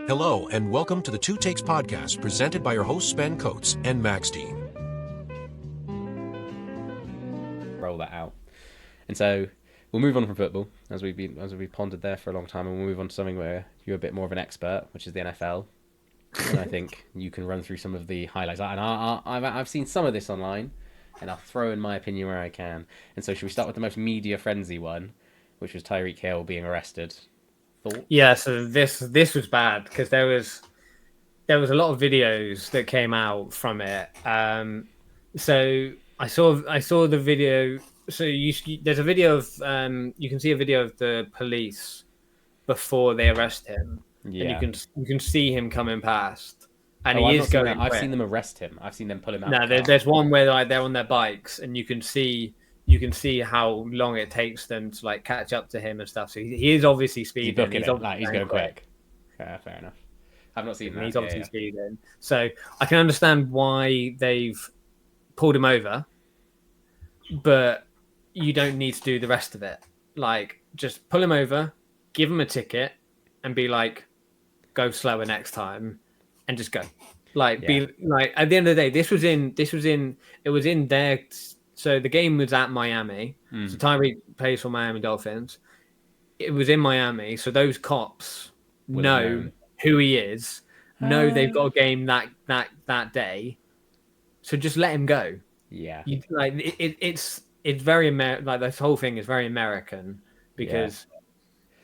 Hello, and welcome to the TwoTakes podcast, presented by your hosts Ben Coates and Max Dean. Roll that out, and so we'll move on from football as we've pondered there for a long time, and we'll move on to something where you're a bit more of an expert, which is the NFL. And I think you can run through some of the highlights. And I've seen some of this online, and I'll throw in my opinion where I can. And so, should we start with the most media frenzy one, which was Tyreek Hill being arrested? Thought? Yeah, so this was bad because there was a lot of videos that came out from it. So I saw the video. So there's a video of you can see a video of the police before they arrest him, Yeah, and you can see him coming past, and he is going. I've seen them arrest him. I've seen them pull him out. No, there's one where like they're on their bikes, and you can see how long it takes them to like catch up to him and stuff. So he is obviously speeding. He's going quick. Yeah, fair enough. I've not seen that. He's obviously speeding. So I can understand why they've pulled him over, but you don't need to do the rest of it. Like, just pull him over, give him a ticket, and be like, go slower next time, and just go. Like, be like, at the end of the day, it was in their. So the game was at Miami. So Tyreek plays for Miami Dolphins. It was in Miami, so those cops know who he is. Know they've got a game that day. So just let him go. Yeah, it's very like this whole thing is very American because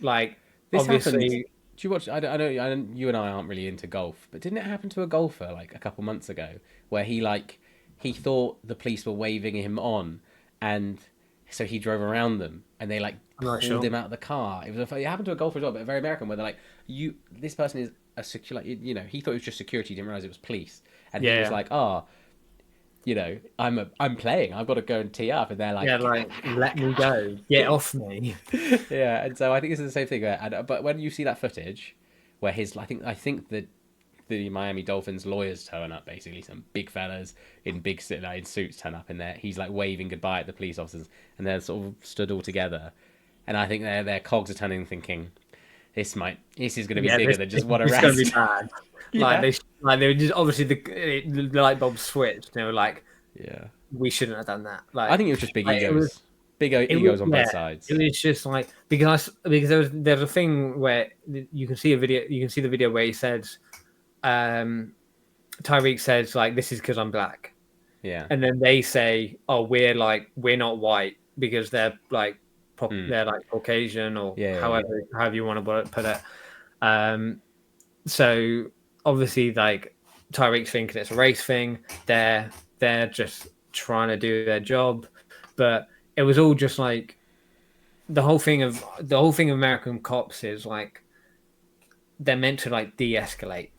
like this obviously. Happened. Do you watch? I don't. You and I aren't really into golf, but didn't it happen to a golfer like a couple months ago where he thought the police were waving him on, and so he drove around them, and they like pulled him out of the car. It happened to a golfer as well, but very American, where they're like, this person is a secure, he thought it was just security, he didn't realize it was police, and he was like, I'm playing, I've got to go and tee up, and they're like, let me go, get off me. Yeah, and so I think this is the same thing. But when you see that footage, where I think that the Miami Dolphins lawyers turn up, basically some big fellas in in suits turn up, and he's like waving goodbye at the police officers, and they're sort of stood all together, and I think their cogs are turning, thinking this is going to be bigger than just one arrest. It's going to be bad. They were just obviously the light bulb switched. They were like, we shouldn't have done that. Like, I think it was just big egos. Big egos on both sides. It was just like because there's a thing where you can see the video where he says. Tyreek says like, this is because I'm black, and then they say, oh, we're not white because they're like they're like Caucasian or however you want to put it. So obviously like Tyreek's thinking it's a race thing. They're just trying to do their job, but it was all just like the whole thing of American cops is like they're meant to like de-escalate,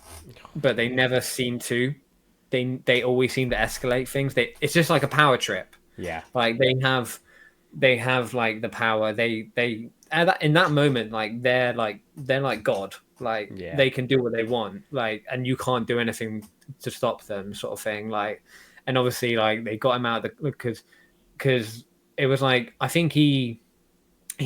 but they never seem to. They always seem to escalate things. It's just like a power trip. Yeah, like they have like the power. They in that moment like they're like God. Like they can do what they want. Like, and you can't do anything to stop them, sort of thing. Like, and obviously like they got him out of because it was like I think he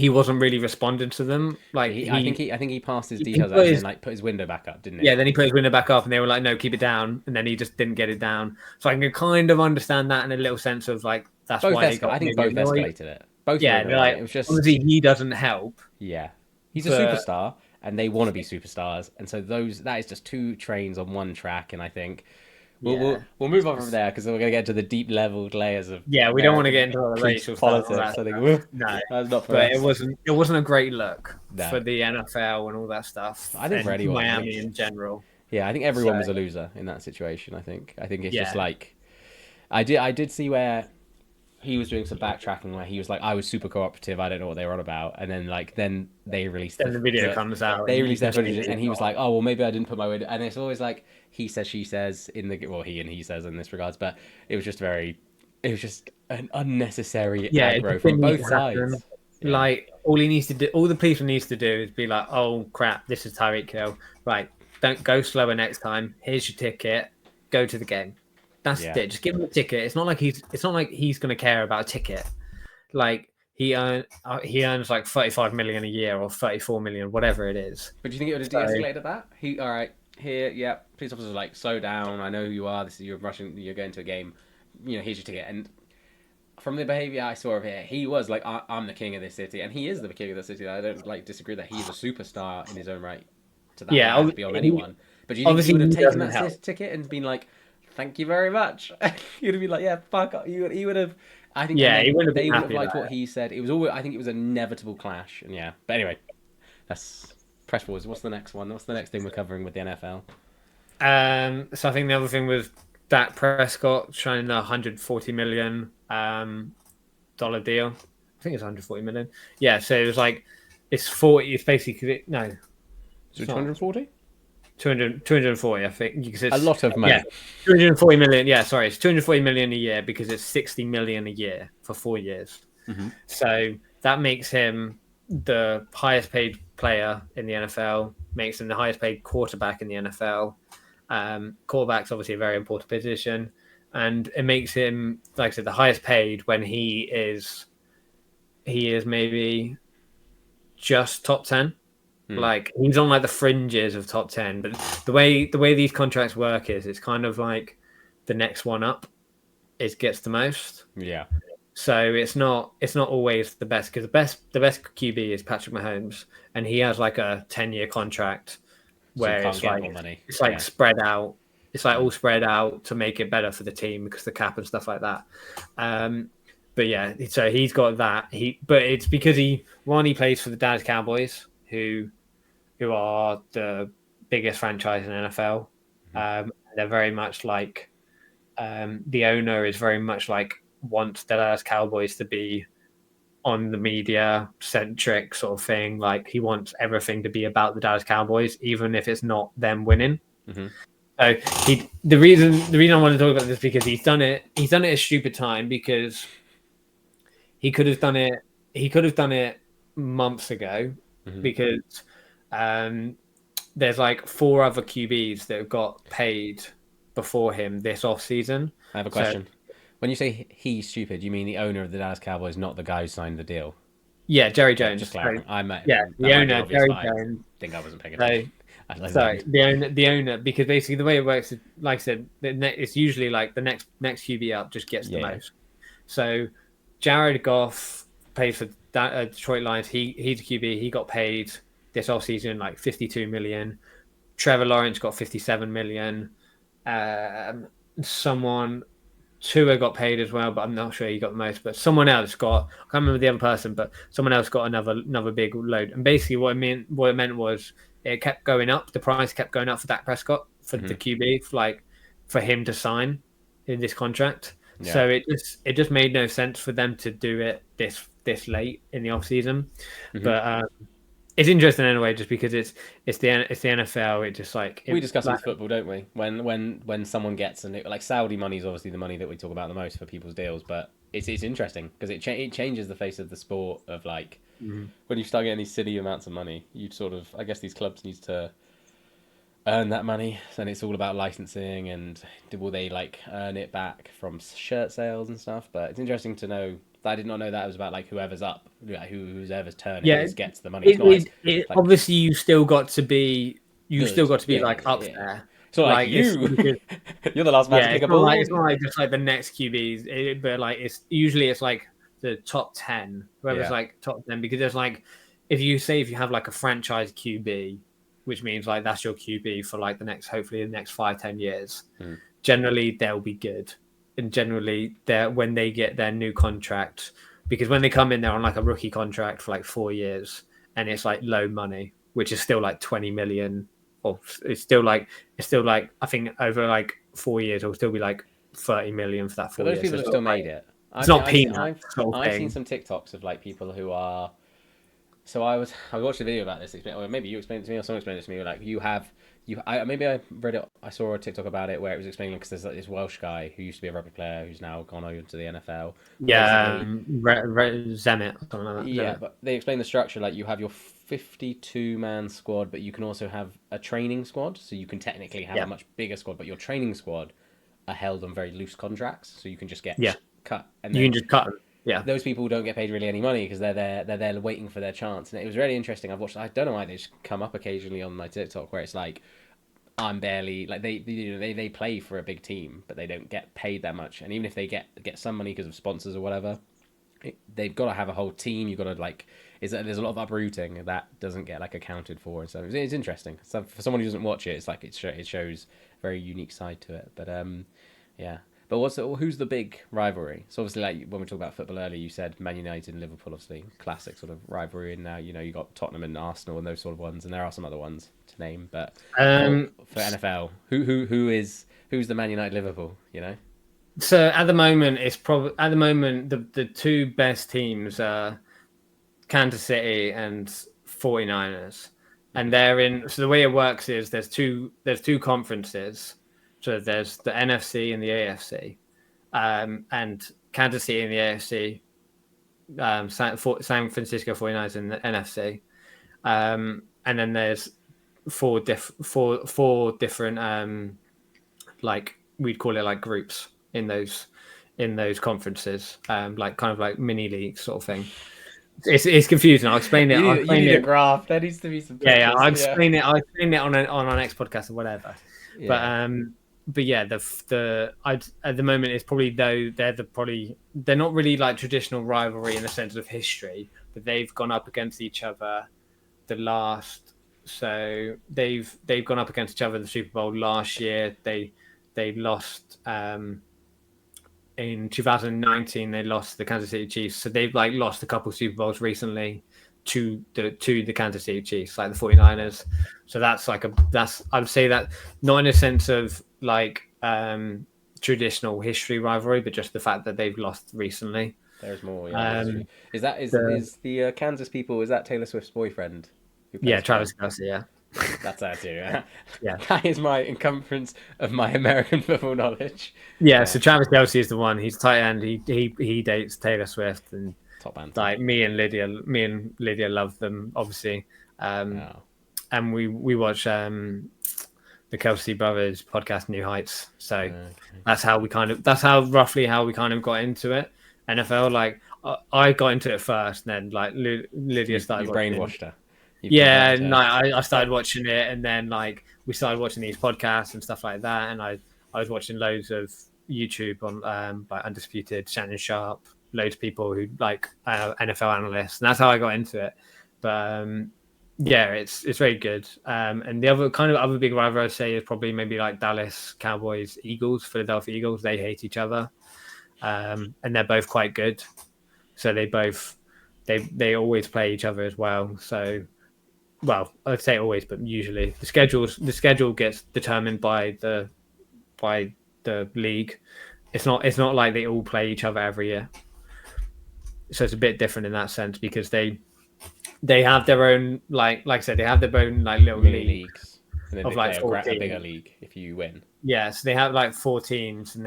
wasn't really responding to them. Like I think he passed his details out and like put his window back up, didn't he? Yeah, then he put his window back up, and they were like, "No, keep it down." And then he just didn't get it down. So I can kind of understand that in a little sense of like that's both why they got. I think both escalated it. Both. Yeah, like, it was just obviously he doesn't help. Yeah, he's a superstar, and they want to be superstars, and so that is just two trains on one track, and I think. We'll move on from there because we're going to get to the deep leveled layers of we don't want to get into the racial politics. Stuff, I think no, that's not for but us. It wasn't a great look for the NFL and all that stuff. I think for anyone, Miami in general. Yeah, I think everyone was a loser in that situation. I think it's just like I did see where he was doing some backtracking where he was like, I was super cooperative, I don't know what they were on about, and then they released the video comes out. They released their footage, and he was like, oh well, maybe I didn't put my window, and it's always like he says, she says he and he says in this regards, but it was just an unnecessary aggro from both sides. Like all the policeman needs to do is be like, oh crap, this is Tyreek Hill, right? Don't go slower next time. Here's your ticket. Go to the game. That's it. Just give him a ticket. It's not like he's going to care about a ticket. Like he earns like 35 million a year or 34 million, whatever it is. But do you think it would have de-escalated that? All right, here, yeah, police officers are like, slow down. I know who you are. This is you're rushing. You're going to a game. Here's your ticket. And from the behavior I saw of it, he was like, I'm the king of this city, and he is the king of the city. I don't disagree that he's a superstar in his own right. To that, yeah, beyond anyone. But do you think he would have taken that ticket and been like, "Thank you very much"? You'd have been like, "Yeah, fuck." He would have. I think. Yeah, they would have liked what he said. It was always. I think it was an inevitable clash, and yeah. But anyway, that's press forwards. What's the next one? What's the next thing we're covering with the NFL? So I think the other thing was Dak Prescott signing a $140 million dollar deal. I think it's 140 million. Yeah, so it was like it's 40. It's basically no. So 240. 240, I think. Because it's a lot of money. Yeah, 240 million. Yeah, sorry, it's 240 million a year because it's 60 million a year for 4 years. Mm-hmm. So that makes him the highest paid player in the NFL. Makes him the highest paid quarterback in the NFL. Quarterback's obviously a very important position, and it makes him, like I said, the highest paid when he is maybe just top 10. Like he's on like the fringes of top 10, but the way these contracts work is it's kind of like the next one up gets the most. Yeah. So it's not always the best, because the best QB is Patrick Mahomes, and he has like a 10-year contract where so it's like spread out. It's like all spread out to make it better for the team because the cap and stuff like that. But yeah, so he's got that. But it's because he plays for the Dallas Cowboys, who are the biggest franchise in NFL. They're very much like the owner is very much like wants the Dallas Cowboys to be on the media centric sort of thing. Like he wants everything to be about the Dallas Cowboys, even if it's not them winning. Mm-hmm. So the reason I want to talk about this is because he's done it at a stupid time, because he could have done it months ago. Mm-hmm. Because there's like 4 other QBs that have got paid before him this off season. I have a question. When you say he's stupid, you mean the owner of the Dallas Cowboys, not the guy who signed the deal? Yeah, Jerry Jones. Just clarifying. The owner, Jerry Jones. I think I wasn't paying attention. Sorry, the owner, because basically the way it works is, like I said, it's usually like the next QB up just gets the most. So Jared Goff plays for Detroit Lions. He's a QB. He got paid this offseason like $52 million. Trevor Lawrence got $57 million. Tua got paid as well, but I'm not sure he got the most. But someone else got, I can't remember the other person, but someone else got another big load. And basically what it meant was it kept going up. The price kept going up for Dak Prescott, for the QB, for him to sign in this contract. Yeah. So it just made no sense for them to do it this late in the off season. Mm-hmm. But it's interesting anyway, just because it's the NFL. It just like we discuss with football, don't we? When someone gets like Saudi money is obviously the money that we talk about the most for people's deals, but it's interesting because it changes the face of the sport of like when you start getting these silly amounts of money, you sort of, I guess these clubs need to earn that money, and it's all about licensing and will they like earn it back from shirt sales and stuff. But it's interesting to know. I did not know that it was about like whoever's up, whoever's turn it is gets the money. Obviously, you still got to be like up there. It's not like you. You're the last man to pick a ball. It's not like just like the next QBs, but like it's like the top 10, whoever's like top 10, because there's like if you have like a franchise QB, which means like that's your QB for like hopefully the next 5-10 years. Generally, they'll be good. And generally, when they get their new contract, because when they come in, they're on like a rookie contract for like 4 years, and it's like low money, which is still like 20 million, or it's still like I think over like 4 years, it'll still be like 30 million for that 4 years. Those people have still made it. It's not peanuts. I've seen some TikToks of like people who are. So I watched a video about this, or maybe you explained it to me, or someone explained it to me. Like maybe I read it. I saw a TikTok about it where it was explaining, because there's like this Welsh guy who used to be a rugby player who's now gone over to the NFL. Yeah, Zenit. Something like that. Yeah, but they explain the structure. Like you have your 52-man squad, but you can also have a training squad. So you can technically have a much bigger squad, but your training squad are held on very loose contracts, so you can just get cut. And you can just cut them. Yeah. those people don't get paid really any money because they're there waiting for their chance. And it was really interesting. I've watched. I don't know why they just come up occasionally on my TikTok where it's like I'm barely like they play for a big team, but they don't get paid that much. And even if they get some money because of sponsors or whatever, they've got to have a whole team. You've got to like, there's a lot of uprooting that doesn't get like accounted for, and so it's interesting. So for someone who doesn't watch it, it's like it shows a very unique side to it. But yeah. But who's the big rivalry? So obviously, like when we talked about football earlier, you said Man United and Liverpool, obviously classic sort of rivalry. And now you got Tottenham and Arsenal and those sort of ones, and there are some other ones to name. But for NFL, who's the Man United Liverpool? So at the moment, the two best teams are Kansas City and 49ers, and they're in. So the way it works is there's two conferences. So there's the NFC and the AFC, and Kansas City in the AFC, San Francisco 49ers in the NFC, and then there's four different like we'd call it like groups in those conferences, like kind of like mini leagues sort of thing. It's confusing. I'll explain it. You need a graph. There needs to be some pictures. Yeah. I'll explain it on our next podcast or whatever. Yeah. But yeah, at the moment it's probably they're not really like traditional rivalry in the sense of history, but they've gone up against each other so they've gone up against each other in the Super Bowl last year. They lost in 2019. They lost to the Kansas City Chiefs, so they've like lost a couple of Super Bowls recently to the Kansas City Chiefs, like the 49ers. So I would say that not in a sense of like traditional history rivalry, but just the fact that they've lost recently. There's more. Yeah, is the Kansas people? Is that Taylor Swift's boyfriend? Yeah, Travis Kelce. Yeah, that's that too. Yeah. Yeah. That is my encumbrance of my American football knowledge. Yeah. So Travis Kelce is the one. He's tight end. He dates Taylor Swift, and top band. Like me and Lydia love them, obviously. And we watch the Kelce brothers podcast, New Heights. So that's roughly how we kind of got into it. NFL, like I got into it first, and then like Lydia started. You brainwashed her. I started watching it, and then like we started watching these podcasts and stuff like that. And I was watching loads of YouTube on by Undisputed, Shannon Sharp, loads of people who like NFL analysts, and that's how I got into it. But yeah, it's very good. And the other big rivalry I'd say is probably maybe like Dallas Cowboys, Eagles, Philadelphia Eagles. They hate each other, and they're both quite good. So they always play each other as well. So, well, I'd say always, but usually the schedule gets determined by the league. It's not like they all play each other every year. So it's a bit different in that sense because they have their own like I said, they have their own like little leagues and then of they like play a bigger league if you win. Yeah, so they have like 4 teams and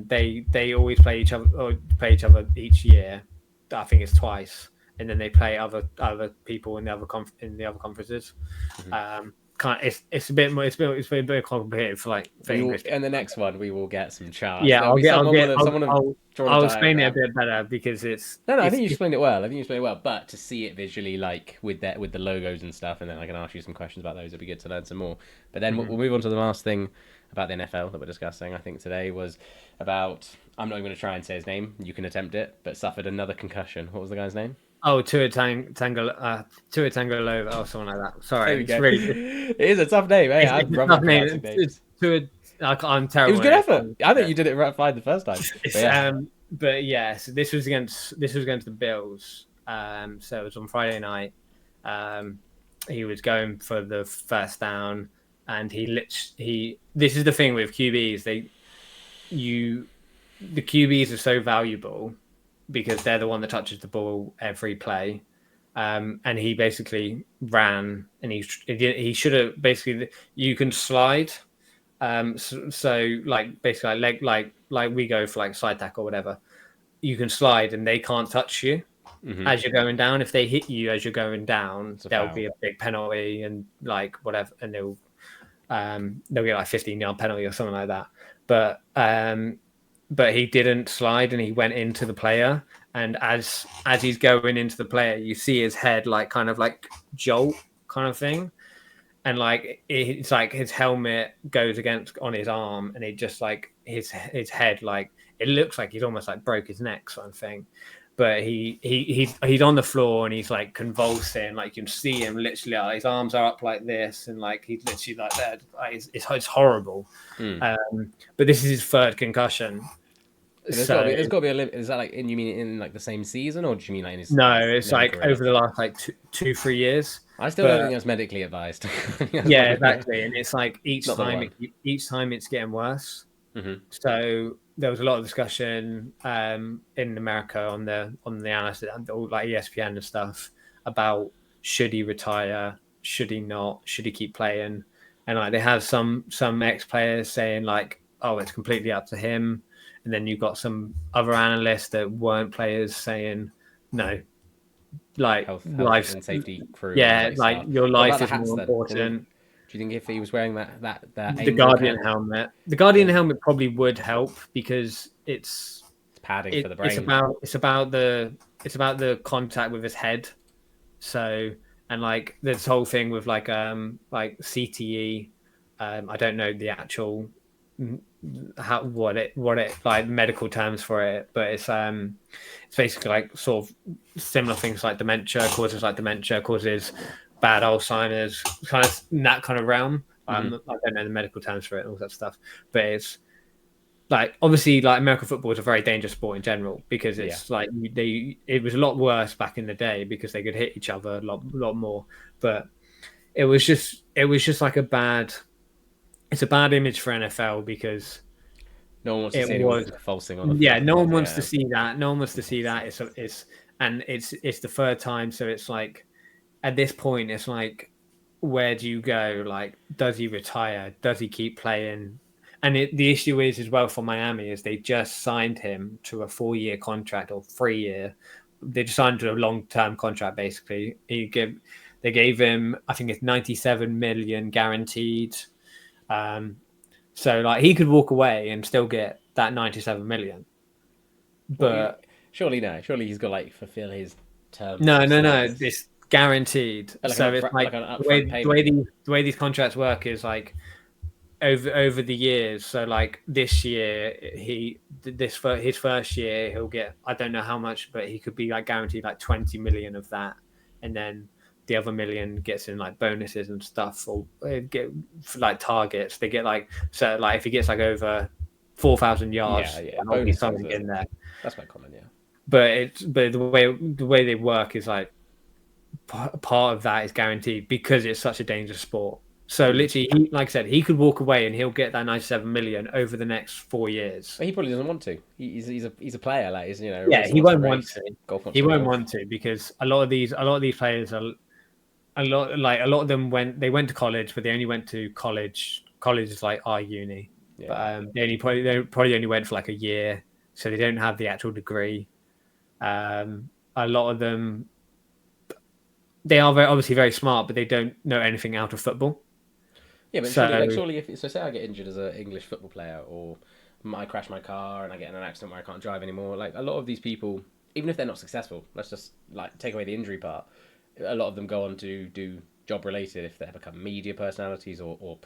they always play each other each year. I think it's twice, and then they play other people in the other conferences. Mm-hmm. It's a bit more. It's a bit complicated for like. And the next one, we will get some charts. Yeah, I'll explain it a bit better because it's. No, I think you explained it well. But to see it visually, like with the logos and stuff, and then I can ask you some questions about those. It'd be good to learn some more. But then we'll move on to the last thing about the NFL that we're discussing. I think today was about. I'm not even going to try and say his name. You can attempt it, but suffered another concussion. What was the guy's name? Oh, Tua Tagovailoa or something like that. Sorry, it's really good. It is a tough name, eh? I'm terrible. It was good effort. I think you did it right fine the first time. But yeah, so this was against the Bills. So it was on Friday night. He was going for the first down, and this is the thing with QBs. The QBs are so valuable because they're the one that touches the ball every play. And he basically ran, and he should have basically. You can slide, so like basically like we go for like slide tackle or whatever. You can slide, and they can't touch you as you're going down. If they hit you as you're going down, there'll be a big penalty and like whatever, and they'll get like 15-yard penalty or something like that. But but he didn't slide and he went into the player. And as he's going into the player, you see his head like kind of like jolt kind of thing. And like it's like his helmet goes against on his arm, and it just like his head, like it looks like he's almost like broke his neck sort of thing. But he's on the floor and he's like convulsing, like you can see him literally, like, his arms are up like this, and like he's literally like that. Like, it's horrible. But this is his third concussion. There's got to be a limit. Is that like you mean in like the same season, or do you mean like in his? No, it's like career? over the last like 2-3 years. I still don't think that's medically advised. Yeah, exactly. And it's like each time it's getting worse. Mm-hmm. So there was a lot of discussion in America on the analysis, like ESPN and stuff, about should he retire, should he not, should he keep playing, and like they have some ex players saying like, oh, it's completely up to him, and then you've got some other analysts that weren't players saying no, like health life and safety crew. Yeah, like your life is more important. Do you think if he was wearing the Guardian helmet, the Guardian helmet probably would help because it's padding for the brain. It's about the contact with his head. So, and like this whole thing with like CTE, I don't know the actual what it like medical terms for it, but it's basically like sort of similar things like dementia, causes bad Alzheimer's, kind of in that kind of realm. I don't know the medical terms for it and all that stuff, but it's like obviously like American football is a very dangerous sport in general because it's like it was a lot worse back in the day because they could hit each other a lot more, but it was just like a bad image for NFL because no one wants to see anyone convulsing on the field. No one wants to see that. No one wants to see that. It's the third time, so it's like at this point, it's like, where do you go? Like, does he retire? Does he keep playing? And the issue is as well for Miami is they just signed him to a 4-year contract or 3-year. They just signed to a long-term contract basically. They gave him, I think it's 97 million guaranteed. So like he could walk away and still get that 97 million. But surely he's got like fulfill his term. No. It's guaranteed. So it's like the way these contracts work is like over the years. So like this year, his first year he'll get, I don't know how much, but he could be like guaranteed like 20 million of that, and then the other million gets in like bonuses and stuff, or get like targets. They get like, so like if he gets like over 4,000 yards, there'll be something in there. That's quite common, yeah. But the way they work is like part of that is guaranteed because it's such a dangerous sport. So literally, like I said, he could walk away and he'll get that 97 million over the next 4 years. But he probably doesn't want to. He's a player, like he's, Yeah, he won't want to. He won't want to because a lot of these players are a lot of them went to college, but they only went to college. College is like our uni, but they probably only went for like a year, so they don't have the actual degree. A lot of them, they are obviously very smart, but they don't know anything out of football. Yeah, but surely if say I get injured as an English football player, or I crash my car and I get in an accident where I can't drive anymore, like a lot of these people, even if they're not successful, let's just like take away the injury part, a lot of them go on to do job related if they become media personalities or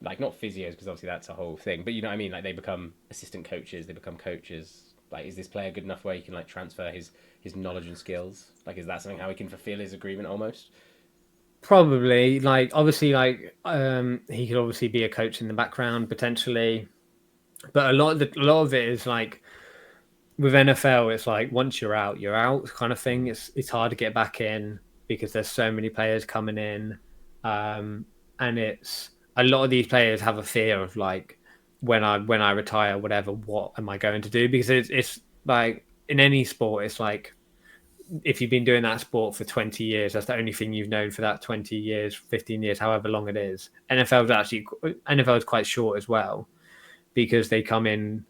like not physios, because obviously that's a whole thing, but you know what I mean, like they become assistant coaches, they become coaches. Like, is this player good enough where he can like transfer his knowledge and skills? Like, is that something how he can fulfill his agreement almost? Probably. Like, obviously, like he could obviously be a coach in the background potentially, but a lot of it is like with NFL, it's like once you're out kind of thing. It's hard to get back in because there's so many players coming in, and it's a lot of these players have a fear of like, when I retire, whatever, what am I going to do? Because it's like in any sport, it's like if you've been doing that sport for 20 years, that's the only thing you've known for that 20 years, 15 years, however long it is. NFL is quite short as well because they come in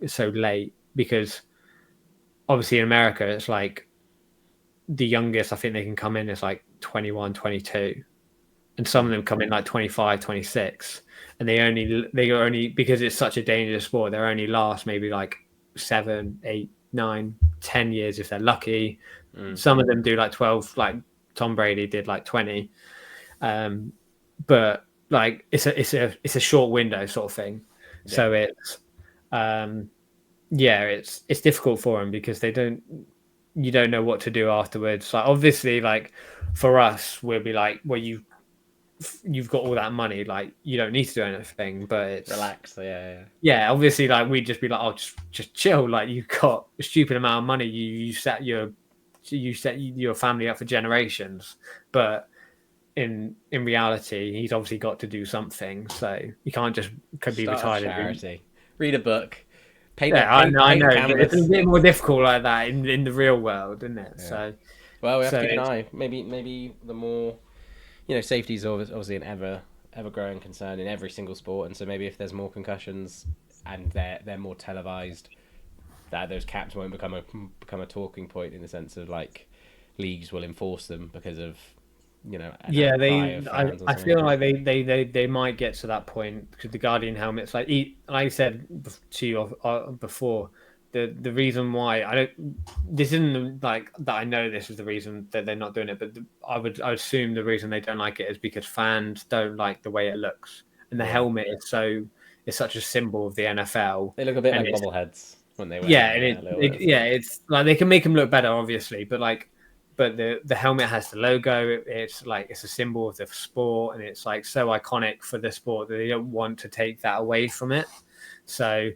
so late, because obviously in America, it's like the youngest I think they can come in is like 21, 22. and some of them come in like 25, 26, and they are only because it's such a dangerous sport. They only last maybe like 7, 8, 9, 10 years if they're lucky. Some of them do like 12, like Tom Brady did like 20. But like it's a short window sort of thing. Yeah. So it's difficult for them because you don't know what to do afterwards. Like obviously, like for us, we'll be like, well, you've got all that money, like you don't need to do anything, but it's relax. Yeah, obviously, like we'd just be like, oh, just chill. Like you've got a stupid amount of money. You set your family up for generations, but in reality, he's obviously got to do something. So you can't just be retired. Charity, read a book, paint I know. Canvas. It's a bit more difficult like that in the real world, isn't it? Yeah. So, well, we have to keep an eye. Maybe the more, safety is obviously an ever growing concern in every single sport, and so maybe if there's more concussions and they're more televised, that those caps won't become a talking point in the sense of like leagues will enforce them because of I feel like they might get to that point because the Guardian helmets, like I said to you before, the reason why this isn't like that. I know this is the reason that they're not doing it, but I would assume the reason they don't like it is because fans don't like the way it looks, and the helmet is such a symbol of the NFL. They look a bit like bobbleheads when they wear it's like they can make them look better, obviously, but the helmet has the logo. It's like it's a symbol of the sport, and it's like so iconic for the sport that they don't want to take that away from it. So,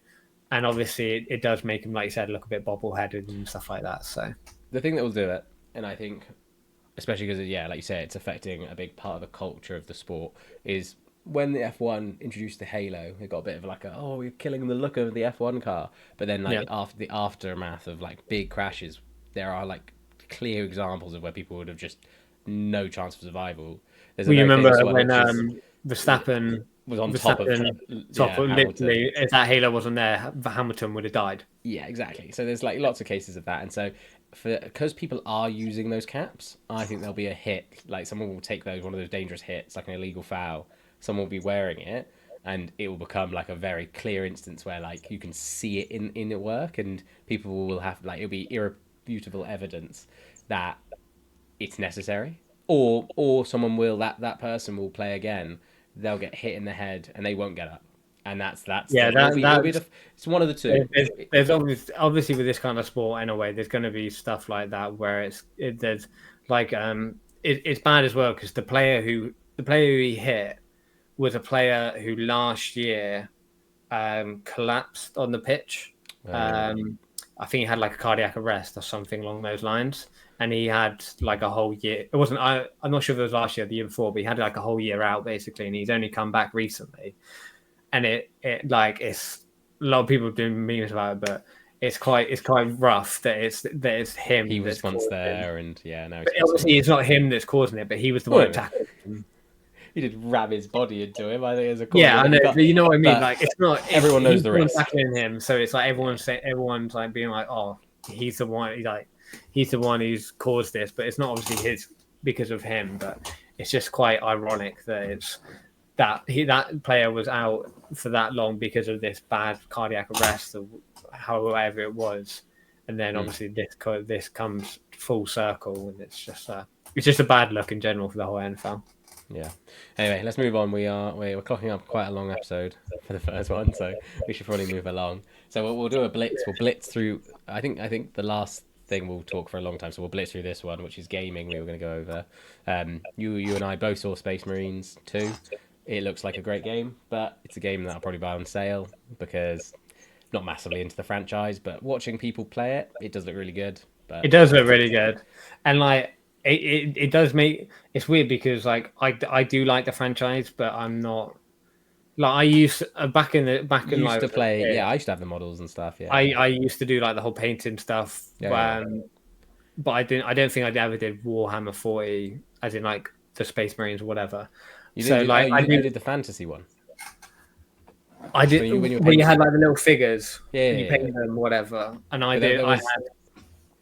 and obviously it does make them, like you said, look a bit bobbleheaded and stuff like that. So the thing that will do it, and I think especially because like you say, it's affecting a big part of the culture of the sport, is when the F1 introduced the halo, it got a bit of like we're killing the look of the F1 car. But then after the aftermath of like big crashes, there are like clear examples of where people would have just no chance of survival. You remember when Verstappen was on top of literally, if that halo wasn't there, Hamilton would have died. Yeah, exactly. So there's like lots of cases of that, and so because people are using those caps, I think there'll be a hit. Like someone will take one of those dangerous hits, like an illegal foul. Someone will be wearing it, and it will become like a very clear instance where like you can see it in at work, and people will have like it'll be irrefutable evidence that it's necessary, or someone will that person will play again. They'll get hit in the head and they won't get up, and that's it's one of the two. There's obviously with this kind of sport anyway, there's going to be stuff like that where there's like it's bad as well because the player who he hit was a player who last year collapsed on the pitch. I think he had like a cardiac arrest or something along those lines. And he had like a whole year. It wasn't. I'm not sure if it was last year or the year before, but he had like a whole year out basically, and he's only come back recently. And it's a lot of people doing memes about it, but it's quite rough that it's him. He was once there, and obviously it's not him that's causing it, but he was the one attacking him. He did ram his body into him. I think as a I know, but you know what I mean. Like it's not everyone knows the risk. Tackling him, so it's like everyone's like being like, oh, he's the one. He's the one who's caused this, but it's not obviously because of him. But it's just quite ironic that that player was out for that long because of this bad cardiac arrest or however it was, and then obviously this comes full circle, and it's just a bad look in general for the whole NFL. Yeah. Anyway, let's move on. We're clocking up quite a long episode for the first one, so we should probably move along. So we'll do a blitz. We'll blitz through. I think the last thing we'll talk for a long time, so we'll blitz through this one, which is gaming. We were going to go over. You and I both saw Space Marines 2. It looks like a great game, but it's a game that I'll probably buy on sale because not massively into the franchise, but watching people play it does look really good. But it does look really good, and like it does make it's weird because like I do like the franchise, but I'm not. Like I used back in used to play. I used to have the models and stuff. Yeah, I used to do like the whole painting stuff. But I don't think I ever did Warhammer 40, as in like the Space Marines or whatever. You did the fantasy one. I did when you had like the little figures. Yeah, and you painted them, whatever. And I did.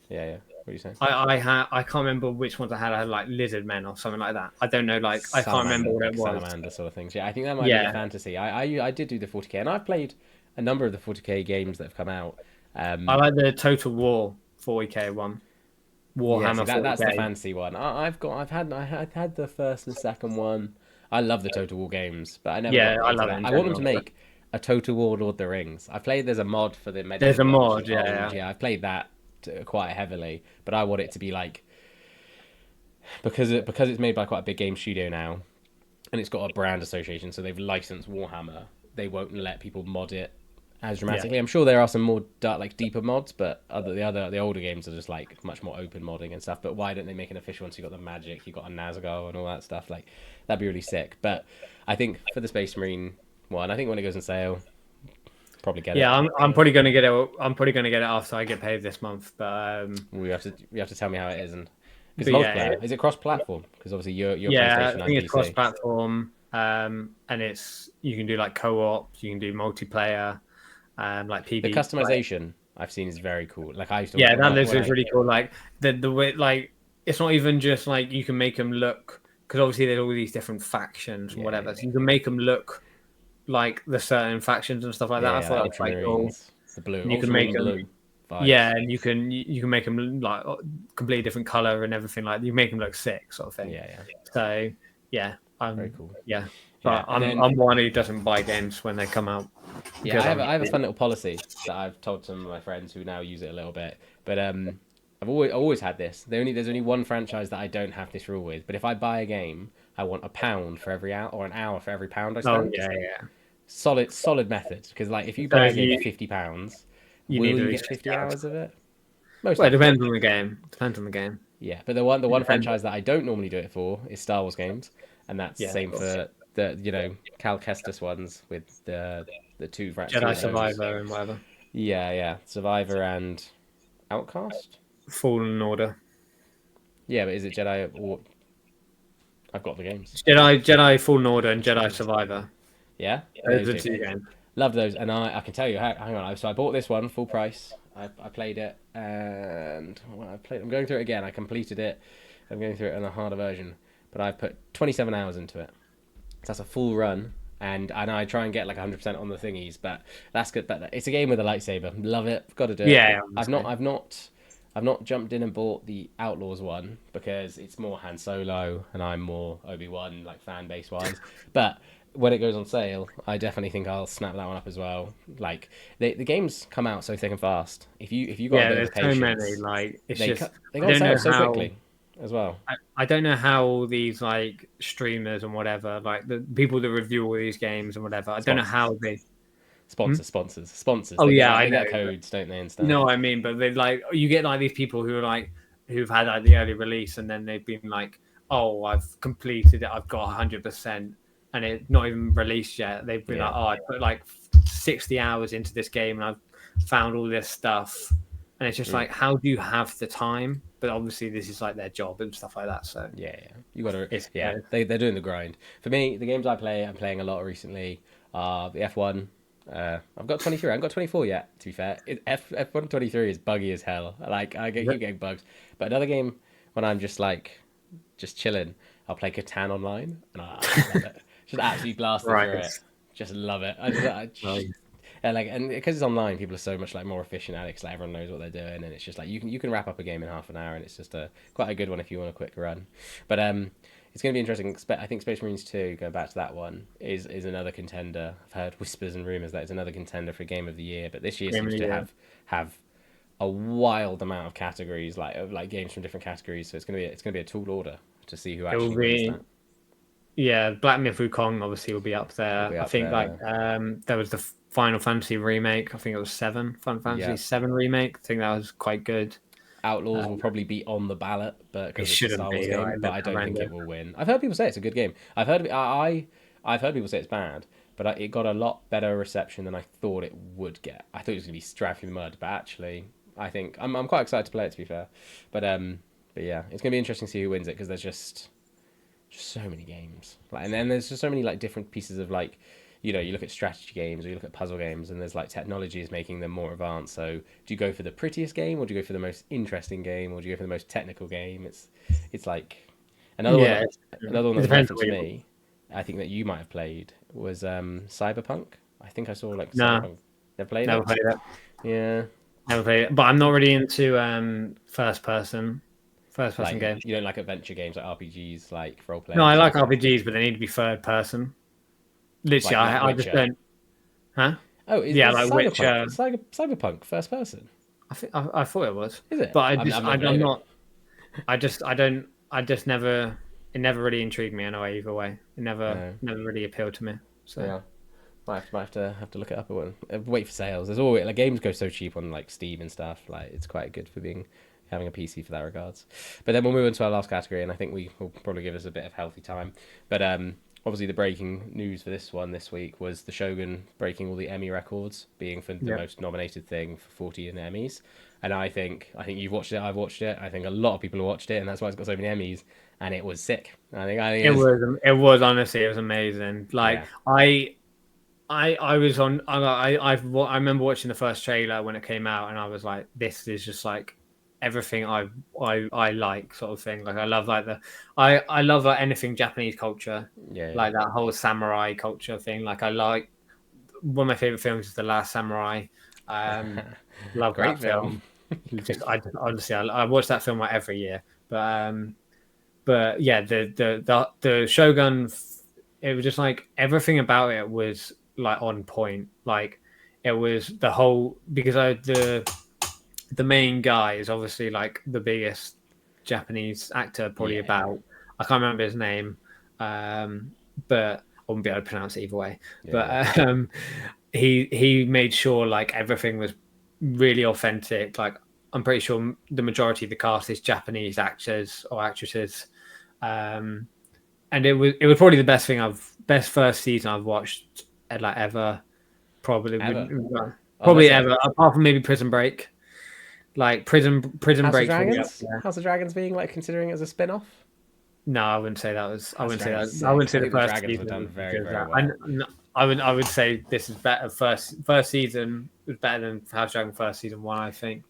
Yeah. What are you saying? I can't remember which ones I had. I had like Lizard Men or something like that. I don't know. Like I can't remember what it was. Salamander sort of things. Yeah, I think that might be Yeah. the fantasy. I did do the 40k, and I've played a number of the 40k games that have come out. I like the Total War 40k one. Yeah, see, Warhammer 40k. that's the fantasy one. I've had the first and second one. I love the Total War games, but I never Yeah, got I into love it that. in I want them to general. make a Total War Lord of the Rings. I played. There's a mod for the medieval. There's a one, which mod, is yeah, old. yeah. I've played that quite heavily, but I want it to be like because it's made by quite a big game studio now, and it's got a brand association, so they've licensed Warhammer. They won't let people mod it as dramatically. Yeah. I'm sure there are some more deeper mods, but the older games are just like much more open modding and stuff. But why don't they make an official one? So you got the magic, you got a Nazgul and all that stuff. Like that'd be really sick. But I think for the Space Marine one, I think when it goes on sale, probably get it. Yeah, I'm probably gonna get it. I'm probably gonna get it after I get paid this month. But We have to tell me how it is, and because But yeah, multiplayer is it cross-platform? Because obviously you're yeah, PlayStation, I I'm think it's PC. cross-platform. And it's you can do like co-op, you can do multiplayer, like PB. The customization I've seen is very cool. Like I used to. Yeah, that when looks I- really cool. Like the way, like it's not even just like you can make them look, because obviously there's all these different factions and whatever. So you can make them look like the certain factions and stuff like that. I thought that was quite cool. Ultramarines, the blue, And you can make them, blue. Vibes. yeah, and you can make them like completely different color and everything. Like you make them look sick, sort of thing. Yeah, yeah. So yeah, Very cool. Yeah, but Yeah, and I'm one who doesn't buy games when they come out. Yeah, I have a fun little policy that I've told some of my friends who now use it a little bit. But I've always had this. There's only one franchise that I don't have this rule with. But if I buy a game, I want £1 for every hour or an hour for every pound I spend. Oh yeah, yeah. Solid method. Because like if you buy a game for £50, you will need you to get reach 50 hours. hours of it? Most Well, it likely. depends on the game. Depends on the game. Yeah, but the one franchise that I don't normally do it for is Star Wars games, and that's Yeah, same of course. for the Cal Kestis ones with the two franchises. Jedi Survivor and whatever. Yeah, Survivor and Outcast. Fallen Order. Yeah, but is it Jedi or? I've got the games. Jedi Fallen Order and Jedi Survivor. Yeah, Those are two. two games. Love those, and I can tell you. Hang on, so I bought this one full price. I played it, and I'm going through it again. I completed it. I'm going through it in a harder version, but I've put 27 hours into it. So that's a full run, and I try and get like 100% on the thingies, but that's good. But it's a game with a lightsaber. Love it. Got to do it. Yeah, I've not jumped in and bought the Outlaws one because it's more Han Solo, and I'm more Obi-Wan, like fan base wise. But when it goes on sale, I definitely think I'll snap that one up as well. Like the games come out so thick and fast. If you got Yeah, a bit there's of so patience, many. Like it's they just go I on don't know sale so how. quickly as well. I don't know how these like streamers and whatever, like the people that review all these games and whatever. I don't know how they. Sponsors. Oh They yeah, they I know. get codes, don't they? And stuff. You know what I mean? But they like you get like these people who are like who've had like the early release and then they've been like, oh, I've completed it, I've got 100%, and it's not even released yet. They've been like, oh, I put like 60 hours into this game and I've found all this stuff, and it's just like, how do you have the time? But obviously, this is like their job and stuff like that. So Yeah, you got to. It's Yeah, they're doing the grind. For me, the games I'm playing a lot recently are the F1. I've got 23. I haven't got 24 yet. To be fair, F1 23 is buggy as hell. Like keep getting bugs. But another game when I'm just chilling, I'll play Catan online, and I love it. Just absolutely blasting through it. Just love it. And because it's online, people are so much like more efficient at it. 'Cause like everyone knows what they're doing, and it's just like you can wrap up a game in half an hour, and it's just quite a good one if you want a quick run. But it's going to be interesting. I think Space Marines 2, going back to that one, is another contender. I've heard whispers and rumours that it's another contender for Game of the Year, but this year seems to have a wild amount of categories, like games from different categories. So it's going to be a tall order to see who actually wins that. Yeah, Black Myth Wukong obviously will be up there. I think there was the Final Fantasy remake. I think it was 7. Final Fantasy 7 remake. I think that was quite good. Outlaws will probably be on the ballot, but because it's a Star Wars game, right? but I don't think it will win. I've heard people say it's a good game. I've heard people say it's bad, but it got a lot better reception than I thought it would get. I thought it was going to be dragged through the mud, but actually, I think I'm quite excited to play it. To be fair, but yeah, it's going to be interesting to see who wins it because there's just so many games, and then there's just so many like different pieces of like you know, you look at strategy games or you look at puzzle games, and there's like technology is making them more advanced. So do you go for the prettiest game, or do you go for the most interesting game, or do you go for the most technical game? It's like another one. Yeah, Another one it that was depends referenced on to what you. me. I think that you might have played was Cyberpunk. I think I saw like Nah, Cyberpunk. Never played never it. played it. Yeah, Never played it. But I'm not really into first person like games. you don't like adventure games like RPGs, like role No, playing I like stuff, RPGs, but they need to be third person. Literally, like I just Witcher. don't. Huh? Oh, Yeah, is like Cyberpunk? Witcher. Is Cyberpunk first person? I thought it was, Is it? but I've not I'm played it. not. I don't. I just never. It never really intrigued me in a way. Either way, it No. never really appealed to me. So Yeah. Might have to look it up. Wait for sales. There's always like games go so cheap on like Steam and stuff. Like it's quite good for being having a PC for that regards. But then we'll move on to our last category, and I think we will probably give us a bit of healthy time. But obviously the breaking news for this one this week was the Shogun breaking all the Emmy records, being for the yeah, most nominated thing for 40 in Emmys. And I think you've watched it. I've watched it. I think a lot of people have watched it, and that's why it's got so many Emmys. And it was sick. I think it it's was. It was honestly. It was amazing. Like yeah. I was on. I remember watching the first trailer when it came out, and I was like, "This is just like everything I like, sort of thing." Like I love like I love like anything Japanese culture, Yeah, yeah. like that whole samurai culture thing. Like I like one of my favorite films is The Last Samurai. Love Great that film. film. Just honestly, I watch that film like every year. But yeah, the Shogun, it was just like everything about it was like on point. Like it was the whole because the main guy is obviously like the biggest Japanese actor probably Yeah, about. I can't remember his name, but I wouldn't be able to pronounce it either way. yeah, yeah. But he made sure like everything was really authentic. Like I'm pretty sure the majority of the cast is Japanese actors or actresses, and it was probably the best first season I've watched like ever. Probably Ever. probably Honestly, ever apart from maybe Prison Break. Like Prison House of Break's probably up Dragons. there. House of Dragons being like considering it as a spin-off. No, I wouldn't say that was. I House of wouldn't say Dragons that. is I sick. wouldn't say I the think the first dragons were season done was very, because very that. well. I would say this is better. First season was better than House of Dragon first season one. I think.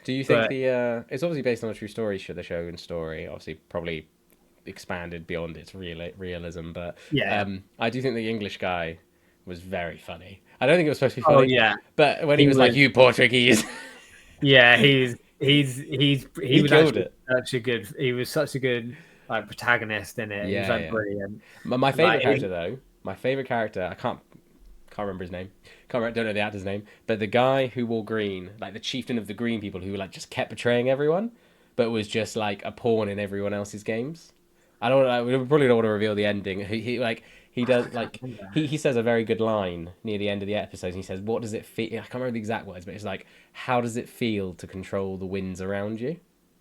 Do you think But the it's obviously based on a true story, the Shogun story, obviously probably expanded beyond its realism, but yeah. I do think the English guy was very funny. I don't think it was supposed to be Oh funny, yeah. but when he He was like, was. "You Portuguese," Yeah. He he was killed actually it. such a good. He was such a good like protagonist in it. He was Yeah, like yeah. brilliant. My favorite Like character though, my favorite character, I can't remember his name. Don't know the actor's name, but the guy who wore green, like the chieftain of the green people, who like just kept betraying everyone, but was just like a pawn in everyone else's games. I don't. We probably don't want to reveal the ending. He does like he says a very good line near the end of the episode. He says, "What does it feel?" I can't remember the exact words, but it's like, "How does it feel to control the winds around you?"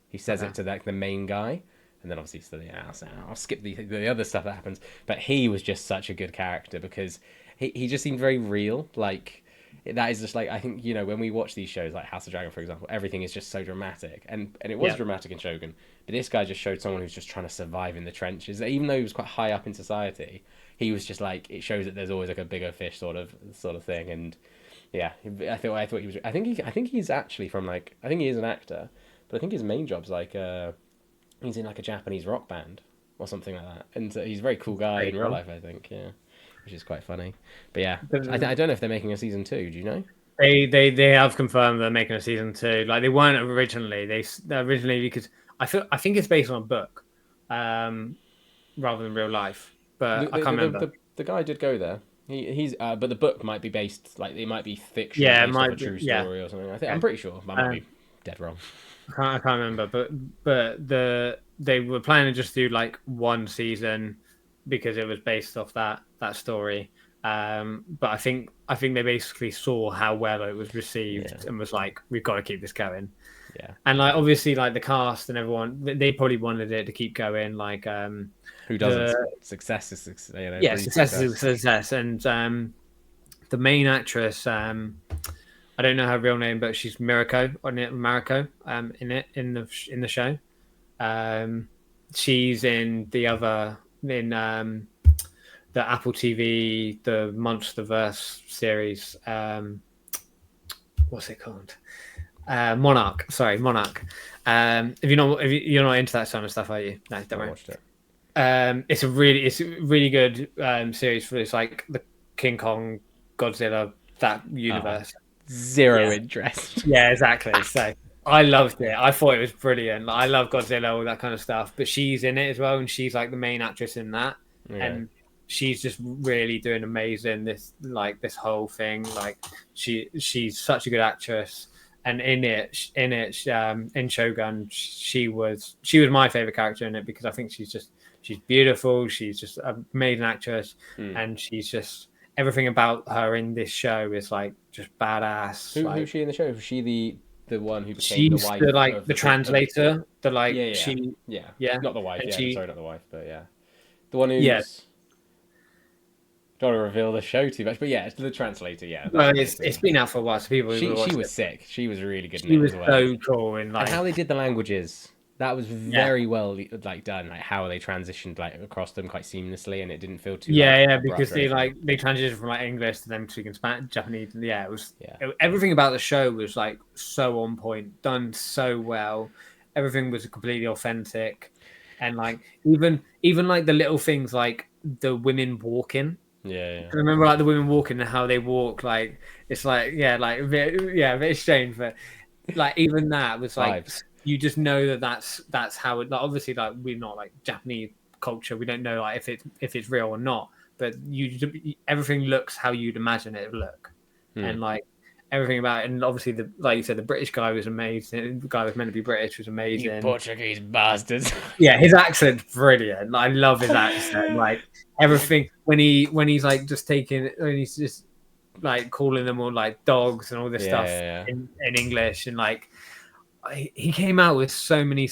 He says Okay. it to like the main guy, and then obviously so yeah, I'll skip the other stuff that happens. But he was just such a good character because he just seemed very real. Like that is just like I think when we watch these shows like House of Dragon for example, everything is just so dramatic, and it was Yeah. dramatic in Shogun, but this guy just showed someone who's just trying to survive in the trenches. Even though he was quite high up in society, he was just like it shows that there's always like a bigger fish sort of thing. And yeah, I thought he was. I think he's actually from like I think he is an actor, but I think his main job's like he's in like a Japanese rock band or something like that, and he's a very cool guy Very in real cool. life. I think yeah, which is quite funny. But yeah, The- I don't know if they're making a season 2. Do you know? They have confirmed they're making a season two. Like they weren't originally. They originally because I think it's based on a book, rather than real life. The But I the, can't the, remember. the, the guy did go there. He's but the book might be based like it might be fiction Yeah, it based off a might be. true Yeah, story or something. I'm yeah. pretty sure. I might Um, be dead wrong. I can't remember. But they were planning to just do like one season because it was based off that story. But I think they basically saw how well it was Yeah, received and was like, we've got to keep this going. yeah. And like obviously like the cast and everyone, they probably wanted it to keep going. Like Who doesn't? the Success is yeah, breeds success is success. success. And the main actress, I don't know her real name, but she's Mirako on it, Mariko, in the show. She's in the the Apple TV, the MonsterVerse series. What's it called? Monarch. Sorry, Monarch. You're not into that sort of stuff, are you? No, don't worry. Watched it. It's a really good series for it's like the King Kong, Godzilla, that universe. Zero interest. Yeah, exactly. So I loved it. I thought it was brilliant. Like, I love Godzilla, all that kind of stuff. But she's in it as well, and she's like the main actress in that. Yeah. And she's just really doing amazing. This whole thing. Like she's such a good actress. And in Shogun, she was my favorite character in it because I think she's beautiful. She's just an amazing actress, and she's just everything about her in this show is like just badass. Who's she in the show? Was she the one who became she's the wife? The translator. Not the wife. Yeah, sorry, not the wife, but yeah, the one who's. Yeah. Don't want to reveal the show too much, but yeah, it's the translator. Yeah, well, it's been out for a while, so people. She was sick. She was really good. She was so cool, and how they did the languages. That was very well done. Like how they transitioned across them quite seamlessly, and it didn't feel too. Because they transitioned from English to them speaking Spanish, Japanese. Yeah, it was. Yeah. Everything about the show was like so on point, done so well. Everything was completely authentic, and like even like the little things like the women walking. Yeah. I remember like the women walking and how they walk. Like it's like a bit strange, but like even that was like. Vibes. You just know that's how it. Like, obviously, like we're not like Japanese culture. We don't know like if it's real or not. But everything looks how you'd imagine it would look, and like everything about it. And obviously, like you said, the British guy was amazing. The guy was meant to be British was amazing. You Portuguese bastards. Yeah, his accent's brilliant. I love his accent. Like everything when he's like just when he's just like calling them all like dogs and all this stuff in English and like. He came out with so many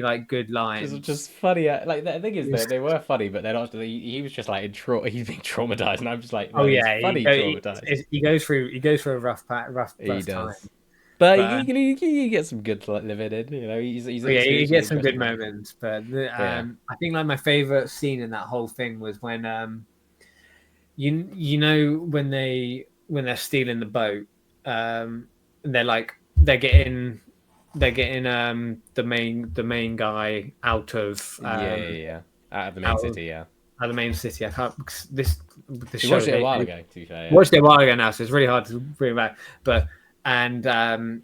like good lines. It's just funny. Like the thing is, they were funny, but they're not. He was just like he's being traumatized, and I'm just like, no, funny traumatized. He goes through a rough time. But he gets some good living in. You know, he gets some good moments. But I think like my favorite scene in that whole thing was when you know when they're stealing the boat, they're getting the main guy out of out of the main city. Out of the main city. I can't show watched it a while ago. To be fair, watched it a while ago now, so it's really hard to bring back. But they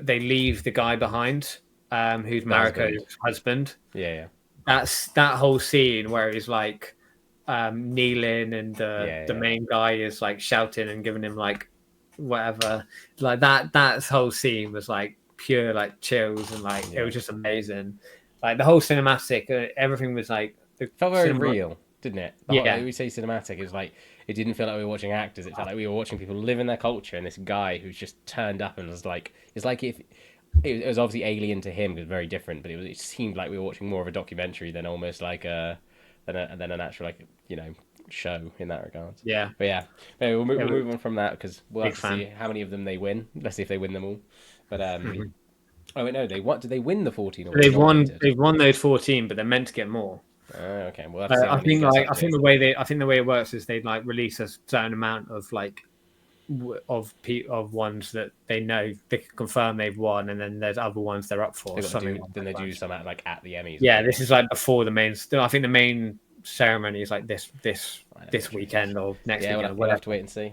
leave the guy behind, who's Mariko's husband. Yeah. That's that whole scene where he's like kneeling and the main guy is like shouting and giving him like whatever. Like that whole scene was like pure like chills and like it was just amazing. Like the whole cinematic, everything was like it felt very real, didn't it? We say cinematic. It was like it didn't feel like we were watching actors. It felt like we were watching people live in their culture. And this guy who's just turned up and was like, it's like if it was obviously alien to him, it was very different. But it seemed like we were watching more of a documentary than almost like than an actual like show in that regard. Yeah. But yeah, maybe we'll move on from that because we'll have to see how many of them they win. Let's see if they win them all. But oh wait, no, did they win the 14? Or they've won those 14, but they're meant to get more. Okay, well, I think the way it works is they like release a certain amount of like of ones that they know they can confirm they've won, and then there's other ones they're up for. Then they do some at the Emmys. Yeah, this is like before the main. I think the main ceremony is like this weekend or next weekend. We'll have to wait and see.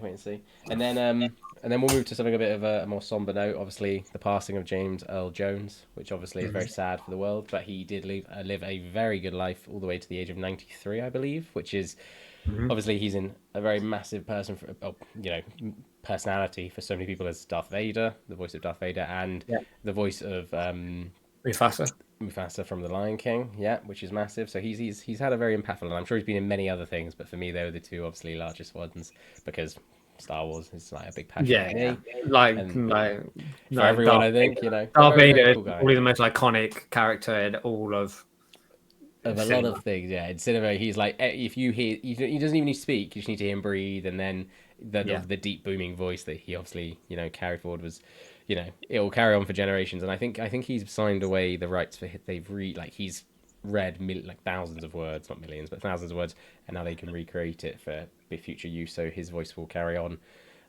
And then we'll move to something a bit of a more somber note. Obviously, the passing of James Earl Jones, which obviously is very sad for the world, but he did live a very good life all the way to the age of 93, I believe, which is obviously he's in a very massive personality for so many people as Darth Vader, the voice of Darth Vader, and the voice of Mufasa from The Lion King, which is massive. So he's had a very impactful, and I'm sure he's been in many other things, but for me, they were the two obviously largest ones because Star Wars is like a big passion for me. For everyone, I think, Darth Vader is probably the most iconic character in all of a lot of things. Yeah, in cinema, he's like, if you hear, he doesn't even need to speak. You just need to hear him breathe, and then the deep booming voice that he obviously carried forward was, it will carry on for generations. And I think he's signed away the rights for read like thousands of words, not millions, but thousands of words, and now they can recreate it for future use. So his voice will carry on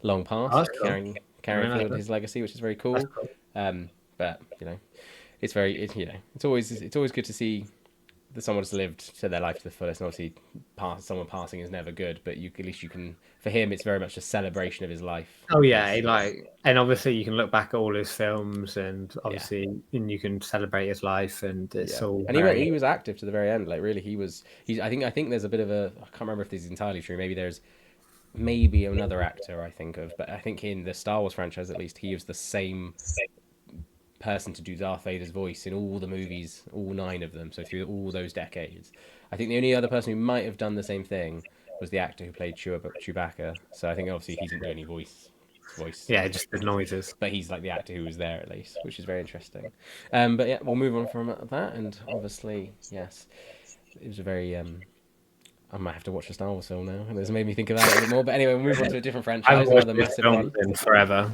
long Oh, past, that's cool. carrying Really forward nice. his legacy, which is very That's cool. cool. But it's always good to see that someone's lived to their life to the fullest. And obviously, someone passing is never good, but at least you can. For him, it's very much a celebration of his life. Oh yeah, It's- and obviously you can look back at all his films, and yeah. obviously and you can celebrate his life, and it's Yeah, all and very. he was active to the very end. Like really, he's. I think there's a bit of a. I can't remember if this is entirely true. Maybe another actor I think of, but I think in the Star Wars franchise at least he was the same person to do Darth Vader's voice in all the movies, all 9 of them. So through all those decades, I think the only other person who might have done the same thing was the actor who played Chewbacca. So I think obviously he didn't do any voice, Yeah, just the noises. but he's like the actor who was there at least, which is very interesting. But yeah, we'll move on from that, and obviously yes, it was a very I might have to watch the Star Wars film now, and it's made me think about it a bit more. But anyway, we'll move on to a different I franchise, haven't watched another this massive film one. in forever.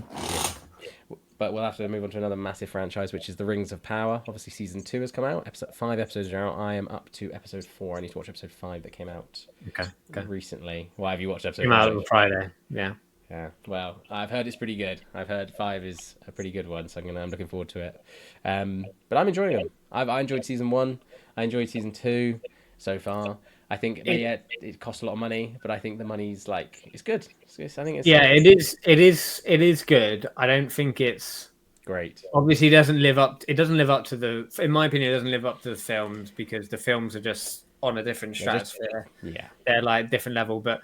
But we'll have to move on to another massive franchise, which is The Rings of Power. Obviously, season 2 has come out. 5 episodes are out. I am up to episode 4. I need to watch episode 5 that came out Okay. recently. Why have you watched episode Came out 5? on Friday. Yeah. Yeah. Well, I've heard it's pretty good. I've heard 5 is a pretty good one, so I'm looking forward to it. But I'm enjoying them. I enjoyed season 1. I enjoyed season 2 so far. I think it cost a lot of money, but I think the money's like it's good. I think it's It is. It is good. I don't think it's great. obviously it doesn't live up. It doesn't live up to the. In my opinion, it doesn't live up to the films because the films are just on a different stratosphere. Yeah. They're like different level, but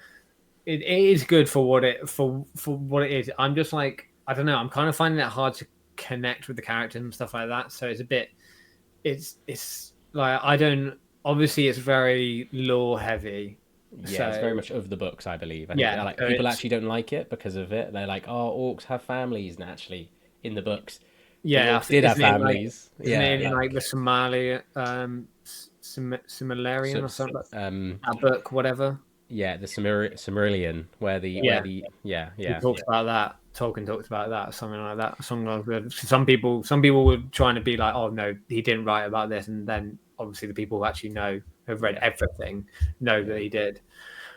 it is good for what it is. I'm just like I don't know. I'm kind of finding it hard to connect with the characters and stuff like that. So it's a bit. It's like I don't. Obviously, it's very lore heavy. Yeah, So, it's very much of the books, I believe. I think Yeah, like so people it's- actually don't like it because of it. They're like, "Oh, orcs have families." And actually, in the books, yeah, the I orcs think- did have isn't it like- families. Isn't Yeah, it in like the Somali Similarian or something? That book, whatever. yeah, the Cimmerillion, where the We talked about that. Tolkien talked about that, something like that. Something like that. Some people were trying to be like, "Oh no, he didn't write about this," and then obviously the people who actually know, have read everything, know that he did.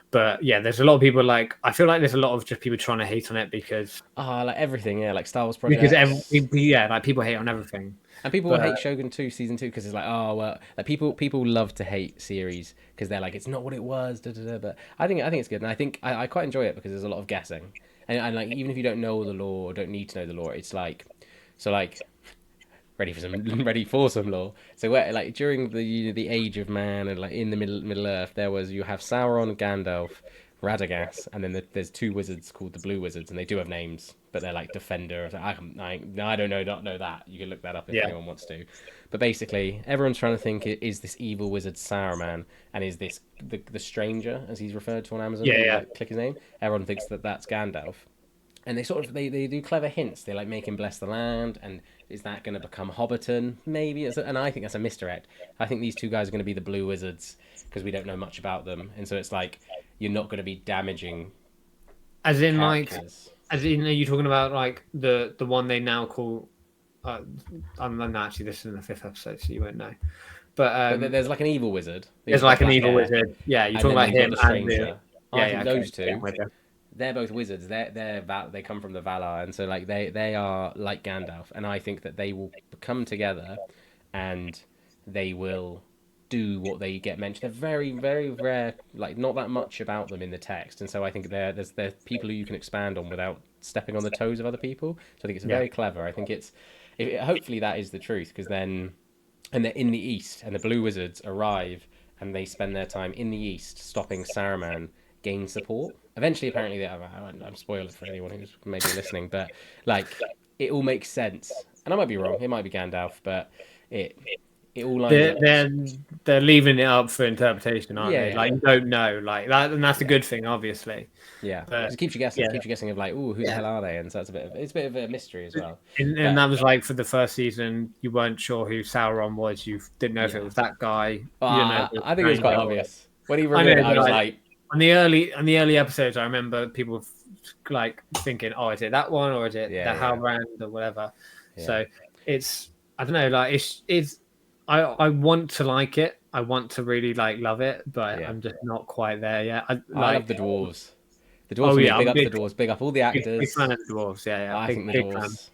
But yeah, there's a lot of people like. I feel like there's a lot of just people trying to hate on it because like everything, yeah, like Star Wars projects. like people hate on everything. And people will hate Shogun 2 season 2 because it's like, oh well, like people love to hate series because they're like it's not what it was. Da, da, da. But I think it's good, and I think I quite enjoy it because there's a lot of guessing, and like even if you don't know the lore or don't need to know the lore, it's like ready for some lore. So where like during the Age of Man and like in the Middle Earth, you have Sauron, Gandalf, Radagast, and then there's 2 wizards called the Blue Wizards, and they do have names, but they're like Defender. I don't know that. You can look that up if anyone wants to. But basically, everyone's trying to think: is this evil wizard Saruman, and is this the Stranger, as he's referred to on Amazon? Click his name. Everyone thinks that that's Gandalf. And they do clever hints. They like make him bless the land, and is that going to become Hobbiton? Maybe. And I think that's a misdirect. I think these 2 guys are going to be the Blue Wizards because we don't know much about them, and so it's like you're not going to be damaging. As in, characters. are you talking about like the one they now call? I'm not actually. This is in the 5th episode, so you won't know. But there's like an evil wizard. There's like an evil wizard. Yeah, you're talking about him the Stranger. I think those okay. 2. They're both wizards. They come from the Valar, and so like they are like Gandalf, and I think that they will come together, and they will do what they get mentioned. They're very, very rare, like not that much about them in the text, and so I think there's people who you can expand on without stepping on the toes of other people. So I think it's very clever. I think hopefully that is the truth, because then and they're in the East, and the Blue Wizards arrive, and they spend their time in the East stopping Saruman gain support. Eventually, apparently, I'm spoiled for anyone who's maybe listening, but like it all makes sense. And I might be wrong; it might be Gandalf, but it all lines up. They're leaving it up for interpretation, aren't they? Yeah. Like you don't know, like that, and that's a good thing, obviously. Yeah, But, it keeps you guessing. It keeps you guessing of like, oh, who the hell are they? And so it's a bit of a mystery as well. And that was like for the first season, you weren't sure who Sauron was. You didn't know if it was that guy. You didn't know if it was I think it was quite Gandalf. obvious when he revealed it. I was like, on the early episodes, I remember people like thinking, "Oh, is it that one or is it the Halbrand or whatever?" Yeah. So it's I don't know, like it's I want to like it. I want to really like love it, but Yeah. I'm just not quite there yet. I love the dwarves. The dwarves Oh for me, yeah, big I'm up the dwarves, big up all the big fan actors. of the dwarves. Yeah, yeah, I think the big fan. dwarves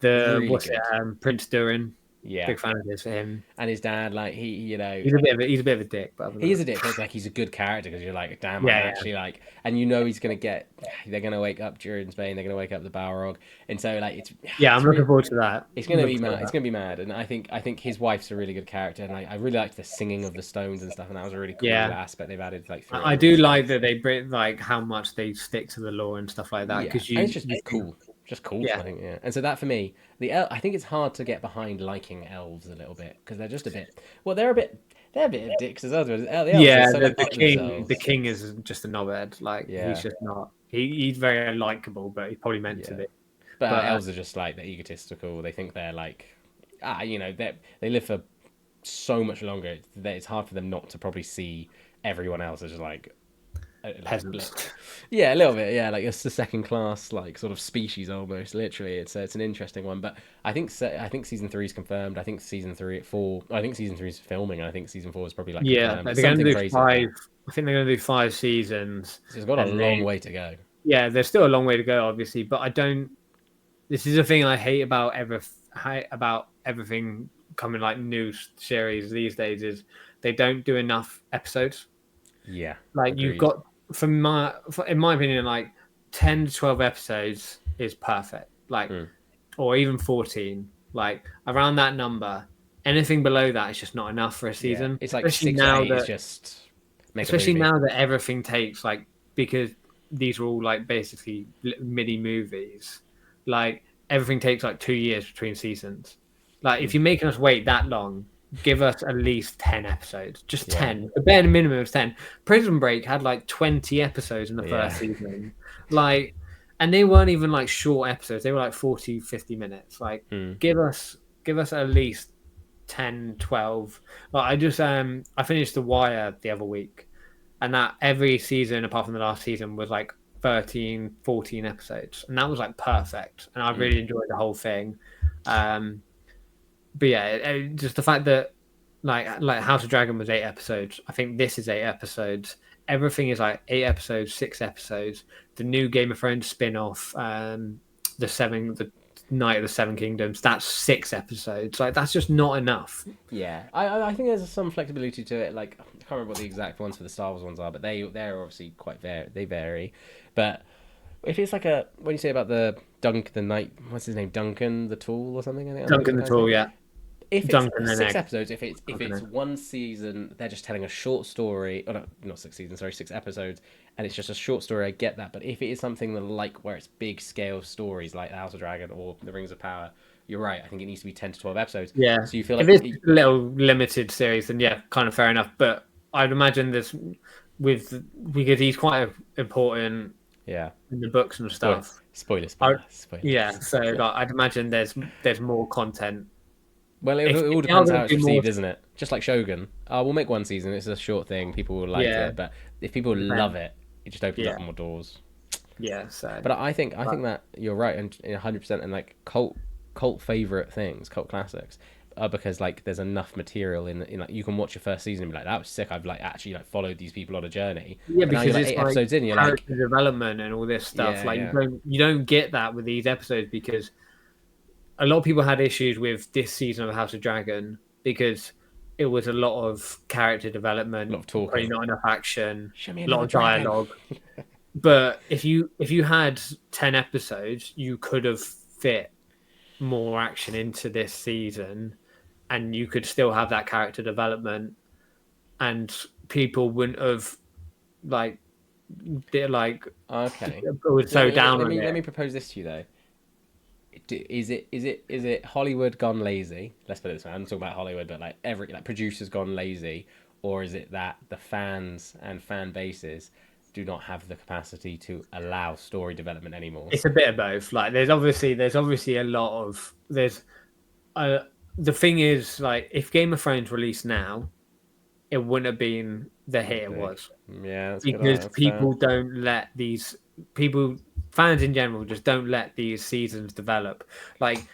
The really what's it? good. Prince Durin. Yeah, Big fan of this for him. and his dad, like He's a bit of a dick, but other than he is that. a dick, but it's like he's a good character because you're like, damn, I'm Yeah, yeah, actually like, and you know he's gonna get, they're gonna wake up during Spain, they're gonna wake up the Balrog, and so like yeah. it's I'm looking really, forward to that. it's I'm gonna looking be forward mad. to It's that. gonna be mad, and I think his wife's a really good character, and I really liked the singing of the stones and stuff, and that was a really cool Yeah, aspect they've added like through it I all do and like stuff. that they bring like how much they stick to the lore and stuff like that Yeah, because and it's you cool, just cool. yeah I think yeah, and so that for me, I think it's hard to get behind liking elves a little bit because they're just a bit. Well, they're a bit of dicks as well. The elves are yeah so like the up king themselves. is just a knobhead. Like he's Yeah, just not. He's very unlikable, but he's probably meant to yeah. be. But But elves are just like they're egotistical. They think they're like, they live for so much longer that it's hard for them not to probably see everyone else as just like peasants. yeah, a little bit, yeah, like it's the second class, like sort of species almost. Literally, it's an interesting one. But I think season 3 is confirmed. I think season 3 is filming, and I think season 4 is probably like Yeah, confirmed. they're It's going to something do crazy like five. that. I think they're going to do 5 seasons, So it's got a and long they way to go. yeah, there's still a long way to go, obviously. But I don't. This is a thing I hate about everything coming like new series these days is they don't do enough episodes. Yeah, Like you've agreed. got in my opinion, like 10 to 12 episodes is perfect. Like Mm. or even 14. Like around that number. Anything below that is just not enough for a Yeah, season. it's like 6 to 8 is just make a Especially movie. now that everything takes like because these are all like basically mini movies. Like everything takes like 2 years between seasons. Like if you're making us wait that long, give us at least 10 episodes. Just Yeah. 10. The bare minimum is 10. Prison Break had like 20 episodes in the Yeah. first season. Like and they weren't even like short episodes. They were like 40, 50 minutes. Like Mm. give us at least 10, 12. Like I finished The Wire the other week, and that every season apart from the last season was like 13, 14 episodes, and that was like perfect, and I really enjoyed the whole thing. But yeah, just the fact that like House of Dragon was 8 episodes. I think this is 8 episodes. Everything is like 8 episodes, 6 episodes. The new Game of Thrones spin-off, the Night of the Seven Kingdoms, that's 6 episodes. Like that's just not enough. Yeah, I think there's some flexibility to it. Like I can't remember what the exact ones for the Star Wars ones are, but they're obviously they vary. But if it's like when you say about the knight, what's his name, Duncan the Tool or something? I think Duncan the guy's Tall, name. yeah. If it's Duncan and 6 Egg. episodes, if it's one season, they're just telling a short story. Oh no, not 6 seasons, sorry, 6 episodes, and it's just a short story. I get that, but if it is something that like where it's big scale stories like the House of Dragon or the Rings of Power, you're right. I think it needs to be 10 to 12 episodes. Yeah. So you feel If like it's a little limited series, then yeah, kind of fair enough. But I'd imagine this because he's quite important yeah. in the books and stuff. Spoilers. Yeah, so like, I'd imagine there's more content. Well, it If all they are depends how gonna it's do more- received, isn't it? Just like Shogun. We'll make one season. It's a short thing. People will like Yeah. it. But if people love it, it just opens Yeah. up more doors. Yeah, so But I think that you're right, and 100%. And like cult favorite things, cult classics, are because like there's enough material in like you can watch your first season and be like, that was sick. I've like actually like followed these people on a journey. yeah, But now because you're like it's 8 episodes in, you're like, character development and all this stuff. Yeah, like yeah. you don't get that with these episodes because a lot of people had issues with this season of House of Dragon because it was a lot of character development, A lot of talking. probably not enough action, show me a lot another of dragon. dialogue. But if you had 10 episodes, you could have fit more action into this season, and you could still have that character development, and people wouldn't have like Okay. was so down Let on me it. let me propose this to you though. Is it Hollywood gone lazy? Let's put it this way. I'm talking about Hollywood, but like producers gone lazy, or is it that the fans and fan bases do not have the capacity to allow story development anymore? It's a bit of both. Like there's obviously a lot of the thing is like if Game of Thrones released now, it wouldn't have been the hit it was. Yeah, that's Because good. people don't let fans in general just don't let these seasons develop. Like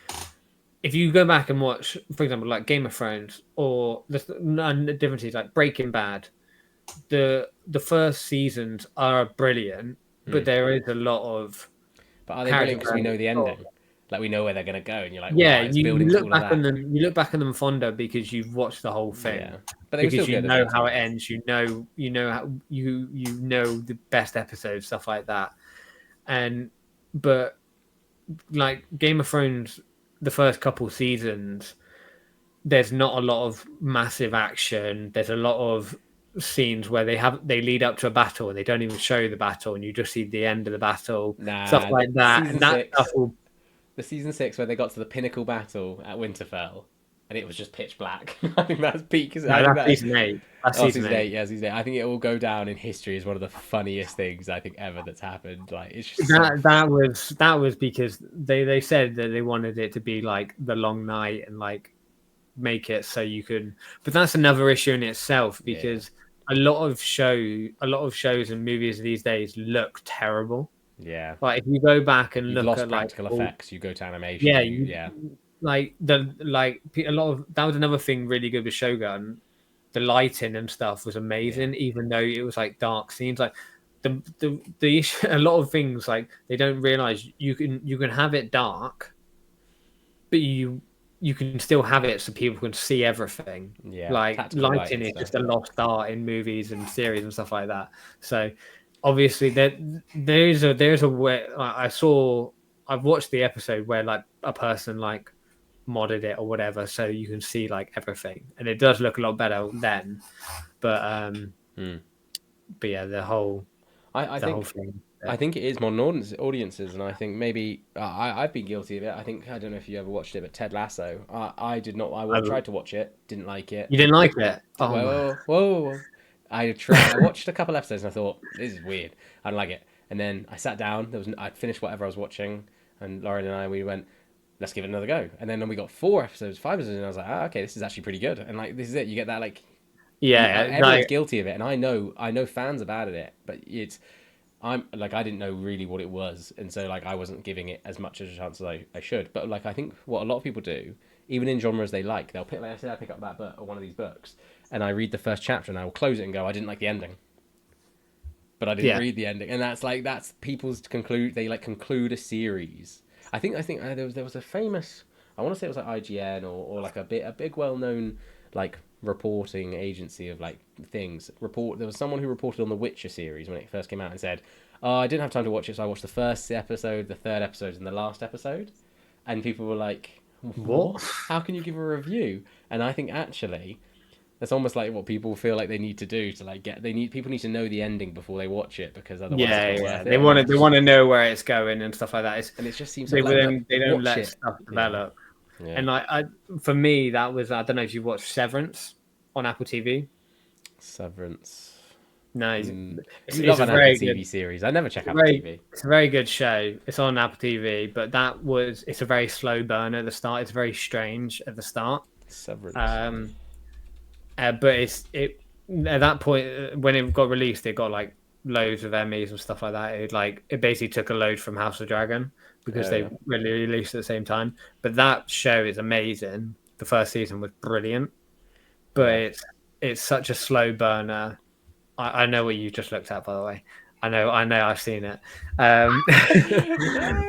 if you go back and watch, for example, like Game of Thrones or the differences like Breaking Bad, the first seasons are brilliant, but there is a lot of But are they character brilliant because we know development. the ending? Like we know where they're gonna go, and you're like, Yeah, wow, it's you building to look all of back on that. them. You look back on them fonder because you've watched the whole thing. Yeah, but they were still Because you good as know well. how it ends. You know how you know the best episodes, stuff like that. And but like Game of Thrones, the first couple seasons, there's not a lot of massive action. There's a lot of scenes where they lead up to a battle and they don't even show the battle, and you just see the end of the battle, stuff Nah, like that. season And that stuff six, will the season 6 where they got to the pinnacle battle at Winterfell, and it was just pitch black. I think that's peak. I no, think that's that. season 8. That's Oh, season season 8. 8, yeah, season 8. I think it will go down in history as one of the funniest things I think ever that's happened. Like it's just so. That was because they said that they wanted it to be like the long night and like make it so you could, but that's another issue in itself because a lot of shows and movies these days look terrible. Yeah, Like if you go back and you've look lost at like practical effects. You go to animation. yeah, Yeah, a lot of that was another thing really good with Shogun. The lighting and stuff was amazing, even though it was like dark scenes. Like the issue, a lot of things like they don't realize you can have it dark, but you can still have it so people can see everything. yeah. Like Tactical lighting lighting is stuff. just a lost art in movies and series and stuff like that. So obviously there's a way. I've watched the episode where like a person like modded it or whatever, so you can see like everything, and it does look a lot better then. But but yeah, the whole I whole think thing. I think it is modern audiences, and I think maybe I've been guilty of it. I think I don't know if you ever watched it, but Ted Lasso. I did not. Tried to watch it, didn't like it. You didn't like it? Oh my. Whoa. I tried. I watched a couple episodes and I thought this is weird. I don't like it. And then I sat down. I'd finished whatever I was watching, and Lauren and we went, let's give it another go. And then we got 4 episodes, 5 episodes, and I was like, okay, this is actually pretty good. And like this is it. You get that like Yeah, everyone's guilty of it, and I know fans are bad at it, but I didn't know really what it was, and so like I wasn't giving it as much as a chance as I should. But like I think what a lot of people do, even in genres they like, they'll pick, like I said, I pick up that book or one of these books, and I read the first chapter and I will close it and go, I didn't like the ending, but I didn't read the ending, and that's people's conclude. They like conclude a series. I think there was a famous, I want to say it was like IGN or like a big well known like reporting agency of like things. There was someone who reported on the Witcher series when it first came out and said, "Oh, I didn't have time to watch it, so I watched the first episode, the third episode, and the last episode." And people were like, "What? How can you give a review?" And I think actually, that's almost like what people feel like they need to do to like people need to know the ending before they watch it, because otherwise it's not worth it. They want to know where it's going and stuff like that. And it just seems they like don't let stuff develop. Yeah. And like for me, that was, I don't know if you watched Severance on Apple TV. Severance. No, it's a very Apple TV series. I never check Apple TV. It's a very good show. It's on Apple TV, but it's a very slow burn at the start. It's very strange at the start. Severance. But at that point when it got released, it got like loads of Emmys and stuff like that. It basically took a load from House of Dragon because they really released at the same time. But that show is amazing. The first season was brilliant, but it's such a slow burner. I know what you just looked at, by the way. I know I've seen it.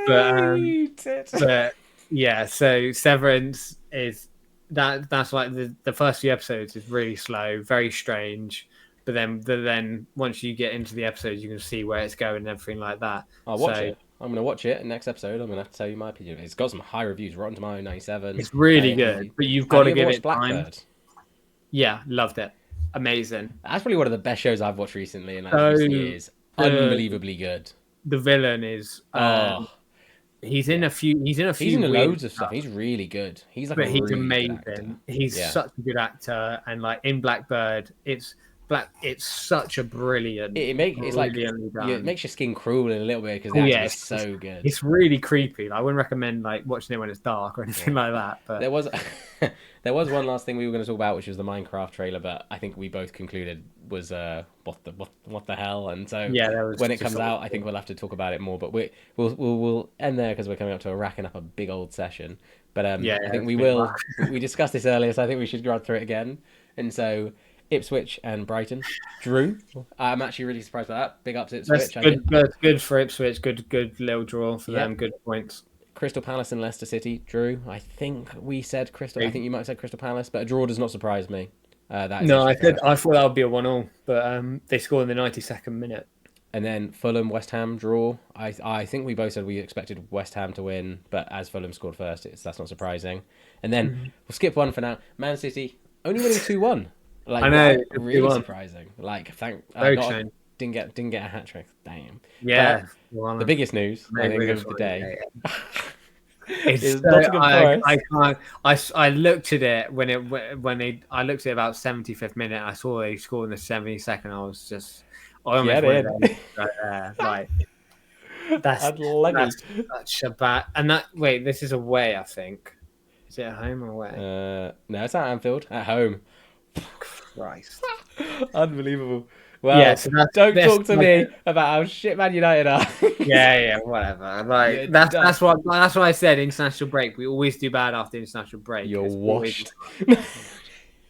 But yeah, so Severance is that's like the first few episodes is really slow, very strange. But then once you get into the episodes, you can see where it's going and everything like that. I'll watch it. I'm going to watch it. Next episode, I'm going to have to tell you my opinion. It's got some high reviews. Rotten Tomatoes 97. It's really good, but you've got to give it Blackbird? time. Yeah, loved it. Amazing. That's probably one of the best shows I've watched recently in like recent years. Unbelievably good. The villain is. He's in a few. He's in loads of stuff. He's really good. He's like, he's amazing. He's such a good actor, and like in Blackbird, it's It's such a brilliant. It done. makes your skin crawl in a little bit because the acting is so good. It's really creepy. I wouldn't recommend like watching it when it's dark or anything like that. But there was there was one last thing we were going to talk about, which was the Minecraft trailer, but I think we both concluded was what the hell. And so when it comes out, I think we'll have to talk about it more. But we'll end there because we're coming up to racking up a big old session. But I think we will. We discussed this earlier, so I think we should run through it again. And so Ipswich and Brighton drew. I'm actually really surprised by that. Big up to Ipswich. That's good for Ipswich. Good little draw for them. Good points. Crystal Palace and Leicester City drew. I think we said Crystal. I think you might have said Crystal Palace, but a draw does not surprise me. I thought that would be a 1-1, but they scored in the 92nd minute. And then Fulham West Ham draw. I think we both said we expected West Ham to win, but as Fulham scored first, that's not surprising. And then we'll skip one for now. Man City only winning 2-1. Like, I know, really surprising. Like, didn't get a hat trick. Damn. Yeah. The biggest news I think of the day. It's I looked at it I looked at it about 75th minute. I saw they scored in the 72nd. I was just right there. Like that's such a bad. And this is away. I think. Is it at home or away? No, it's at Anfield. At home. Christ. Unbelievable. Well, don't talk to me about how shit Man United are. Whatever. Like that's what I said. International break. We always do bad after international break. You're washed.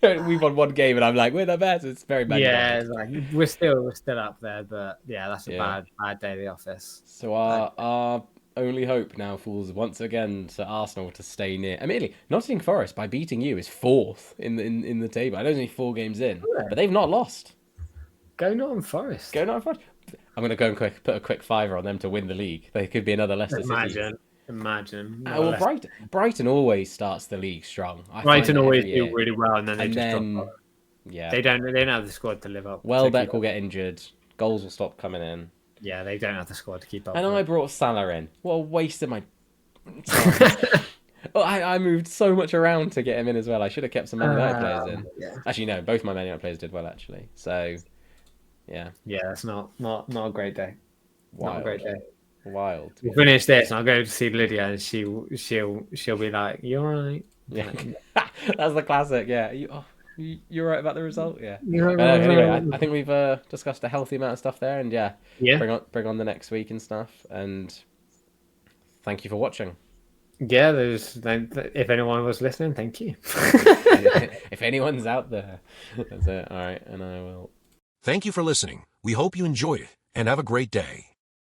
We've won one game, and I'm like, we're the best. It's very bad. Yeah, it's like, we're still up there, but that's a bad day at the office. So our only hope now falls once again to Arsenal to stay near. Admittedly, Nottingham Forest by beating you is 4th in the table. I know there's only 4 games in, but they've not lost. Go Nottingham Forest. I'm going to go and put a quick fiver on them to win the league. They could be another Leicester City. Imagine. Brighton always starts the league strong. Brighton always do really well, and then they just drop off. Yeah. They don't have the squad to live up. Welbeck will get injured. Goals will stop coming in. Yeah, they don't have the squad to keep up. And I brought Salah in. What a waste of my time. I moved so much around to get him in as well. I should have kept some Man United players in. Yeah. Actually, no, both my Man United players did well, actually. So, yeah. Yeah, it's not a great day. Not a great day. Wild. We'll finish this, and I'll go to see Lydia, and she'll be like, "You all right?" Yeah, that's the classic. Yeah, you're right about the result. Yeah. Anyway, I think we've discussed a healthy amount of stuff there, and bring on the next week and stuff. And thank you for watching. Yeah, if anyone was listening, thank you. If anyone's out there, that's it. All right, and I will. Thank you for listening. We hope you enjoyed it and have a great day.